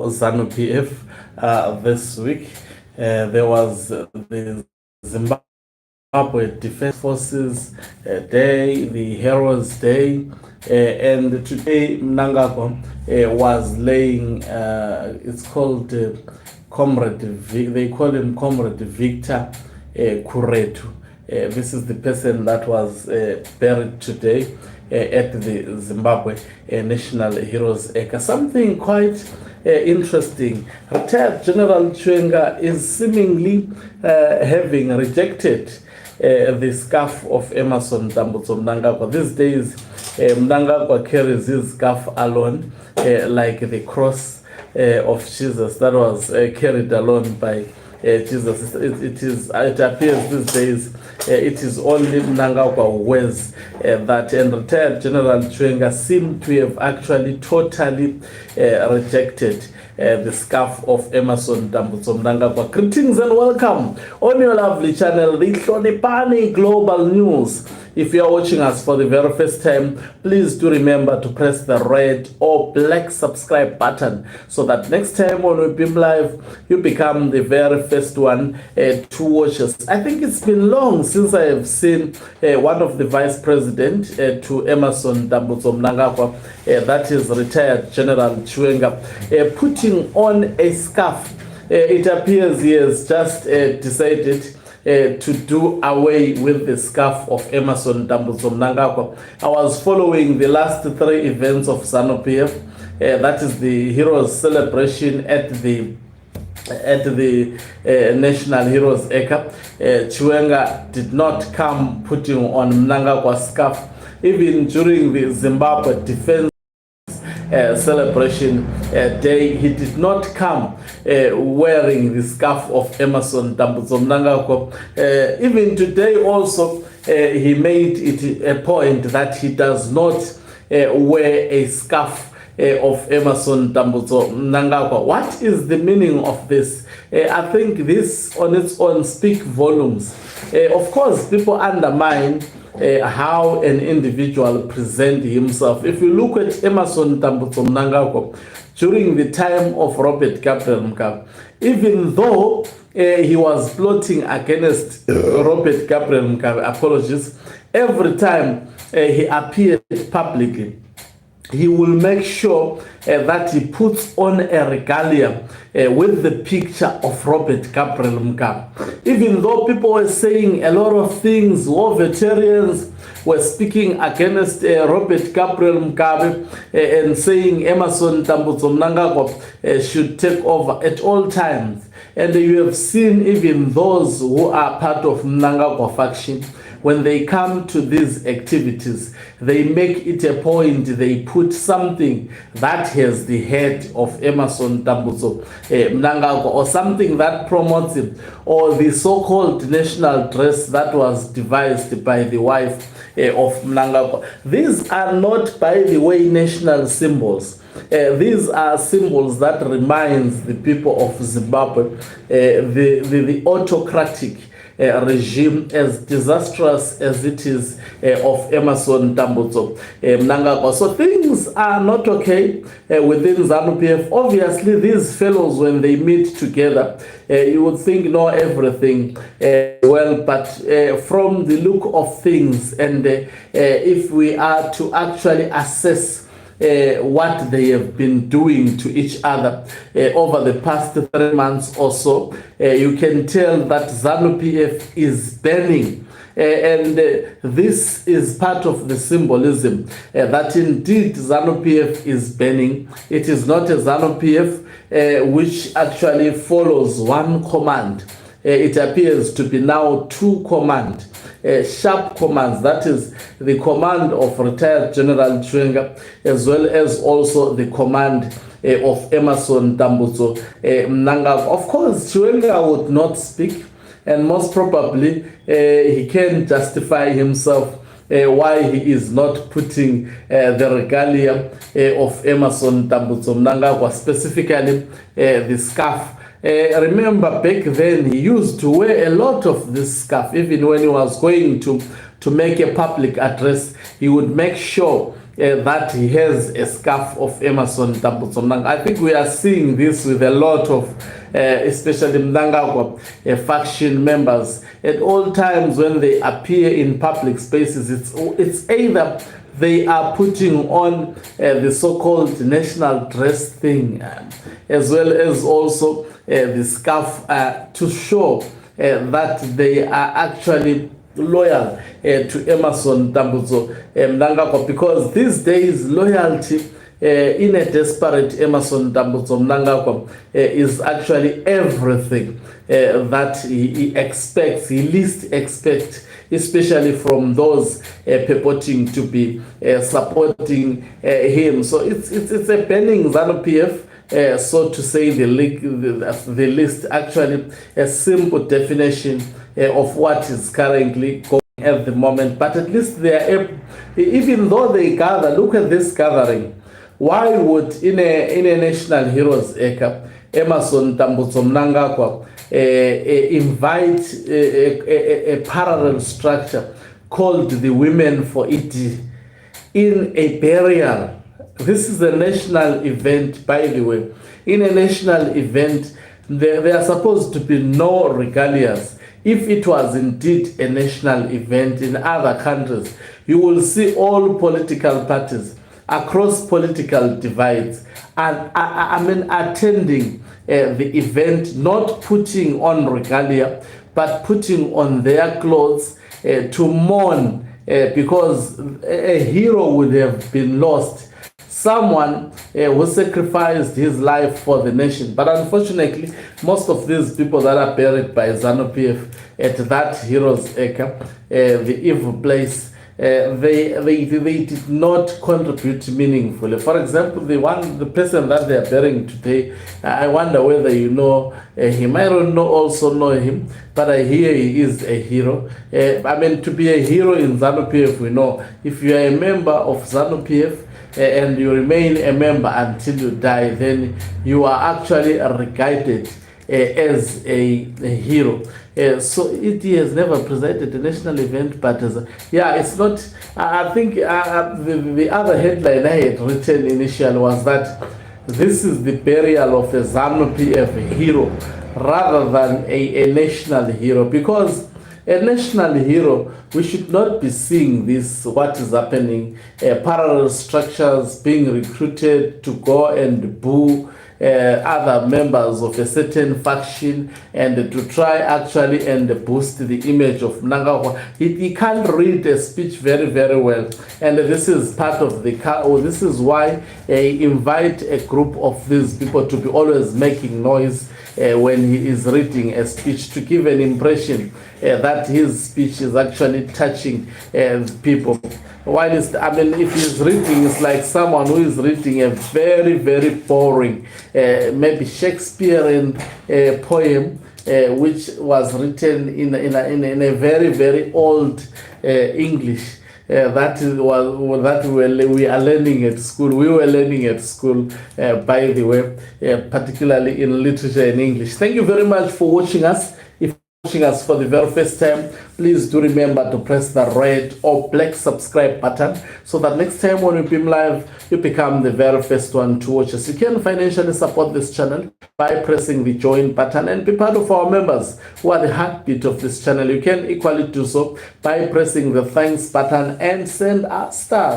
for ZANU-PF this week. There was the Zimbabwe Defense Forces Day, the Heroes Day, and today Mnangagwa was laying, it's called Comrade, they call him Comrade Victor Kuretu. This is the person that was buried today at the Zimbabwe National Heroes Acre. Something quite interesting. Retired General Chiwenga is seemingly having rejected the scarf of Emmerson Dambudzo Mnangagwa. These days, Mnangagwa carries his scarf alone, like the cross of Jesus that was carried alone by Jesus. It appears these days it is only Mnangagwa who wears that, and retired General Chiwenga seemed to have actually totally rejected the scarf of Emmerson Dambudzo Mnangagwa. Greetings and welcome on your lovely channel, the Hlonipani Global News. If you are watching us for the very first time, please do remember to press the red or black subscribe button so that next time when we beam live, you become the very first one to watch us. I think it's been long since I have seen one of the vice president to Emmerson Dambudzo Mnangagwa, that is retired General Chiwenga, putting on a scarf. It appears he has just decided to do away with the scarf of Emmerson Dambudzo Mnangagwa. I was following the last three events of ZANU-PF, that is the Heroes celebration at the National Heroes Acre. Chiwenga did not come putting on Mnangagwa's scarf. Even during the Zimbabwe Defense celebration day, he did not come wearing the scarf of Emmerson Dambudzo Mnangagwa. Even today also, he made it a point that he does not wear a scarf of Emmerson Dambudzo Mnangagwa. What is the meaning of this? I think this on its own speaks volumes. Of course, people undermine how an individual presents himself. If you look at Emmerson Dambudzo Mnangagwa during the time of Robert Gabriel Mugabe, even though he was plotting against Robert Gabriel Mugabe, apologies, every time he appeared publicly, he will make sure that he puts on a regalia with the picture of Robert Gabriel Mugabe. Even though people were saying a lot of things, war veterans were speaking against Robert Gabriel Mugabe and saying Emmerson Dambudzo Mnangagwa should take over at all times. And you have seen even those who are part of Mnangagwa faction, when they come to these activities, they make it a point, they put something that has the head of Emmerson Dambudzo Mnangagwa, or something that promotes him, or the so-called national dress that was devised by the wife of Mnangagwa. These are not, by the way, national symbols. These are symbols that reminds the people of Zimbabwe the autocratic regime, as disastrous as it is, of Emmerson Dambudzo Mnangagwa. So things are not okay within ZANU-PF. Obviously, these fellows, when they meet together, you would think know everything well, but from the look of things, and if we are to actually assess what they have been doing to each other over the past 3 months or so, you can tell that ZANU-PF is burning. And this is part of the symbolism that indeed ZANU-PF is burning. It is not a ZANU-PF which actually follows one command. It appears to be now two commands. Sharp commands, that is the command of retired General Chiwenga, as well as also the command of Emmerson Dambudzo Mnangagwa. Of course, Chiwenga would not speak, and most probably he can justify himself why he is not putting the regalia of Emmerson Dambudzo Mnangagwa, specifically the scarf. Remember, back then he used to wear a lot of this scarf. Even when he was going to make a public address, he would make sure that he has a scarf of Emmerson Dambudzo Mnangagwa. I think we are seeing this with a lot of especially Mnangagwa faction members. At all times when they appear in public spaces, it's either they are putting on the so-called national dress thing, as well as also the scarf to show that they are actually loyal to Emmerson Dambudzo Mnangagwa, because these days loyalty in a desperate Emmerson Dambudzo Mnangagwa is actually everything that he expects, he least expects, especially from those purporting to be supporting him. So it's a burning ZANU-PF, so to say the least, actually a simple definition of what is currently going at the moment. But at least they are able, even though they gather, look at this gathering. Why would in a National Heroes Acre, Emmerson Dambudzo Mnangagwa invite a parallel structure called the Women for It in a burial? This is a national event, by the way. In a national event, there are supposed to be no regalias. If it was indeed a national event in other countries, you will see all political parties across political divides and attending the event, not putting on regalia, but putting on their clothes to mourn because a hero would have been lost. Someone who sacrificed his life for the nation. But unfortunately, most of these people that are buried by ZANU-PF at that Heroes Acre, the evil place, they did not contribute meaningfully. For example, the person that they are burying today, I wonder whether you know him. I don't also know him, but I hear he is a hero. To be a hero in ZANU-PF, we know if you are a member of ZANU-PF, and you remain a member until you die, then you are actually regarded as a hero. So it has never presided a national event, but it's not. I think the other headline I had written initially was that this is the burial of a ZANU-PF hero rather than a national hero, because a national hero, we should not be seeing this, what is happening, parallel structures being recruited to go and boo other members of a certain faction and to try actually and boost the image of Mnangagwa. He can't read a speech very, very well, and this is part of this is why I invite a group of these people to be always making noise when he is reading a speech, to give an impression that his speech is actually touching people. While if he's reading, it's like someone who is reading a very, very boring, maybe Shakespearean poem, which was written in a very, very old English. That we are learning at school. We were learning at school, by the way, particularly in literature and English. Thank you very much for watching us. If watching us for the very first time, please do remember to press the red or black subscribe button so that next time when we beam live, you become the very first one to watch us. You can financially support this channel by pressing the join button and be part of our members who are the heartbeat of this channel. You can equally do so by pressing the thanks button and send us stars.